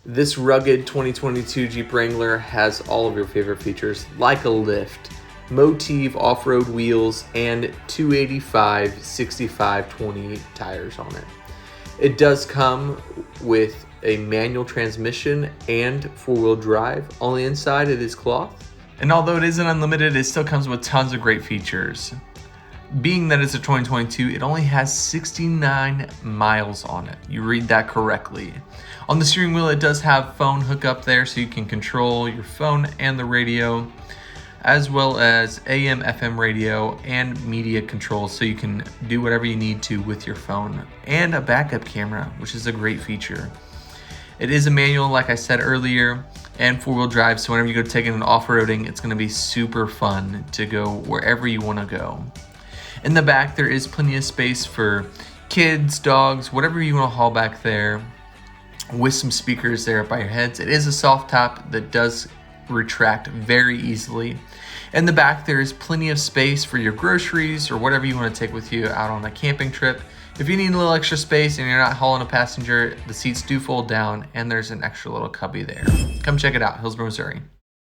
This rugged 2022 Jeep Wrangler has all of your favorite features like a lift, Motiv off-road wheels, and 285 65/20 tires on it. It does come with a manual transmission and four-wheel drive. On the inside it is cloth. And although it isn't unlimited, it still comes with tons of great features. Being that it's a 2022, it only has 69 miles on it. You read that correctly. On the steering wheel, it does have phone hookup there, so you can control your phone and the radio, as well as AM, FM radio, and media controls, so you can do whatever you need to with your phone, and a backup camera, which is a great feature. It is a manual, like I said earlier, and four-wheel drive, so whenever you go taking it off-roading, it's going to be super fun to go wherever you want to go. In the back, there is plenty of space for kids, dogs, whatever you want to haul back there, with some speakers there by your heads. It is a soft top that does retract very easily. In the back, there is plenty of space for your groceries or whatever you want to take with you out on a camping trip. If you need a little extra space and you're not hauling a passenger, the seats do fold down and there's an extra little cubby there. Come check it out, Hillsborough, Missouri.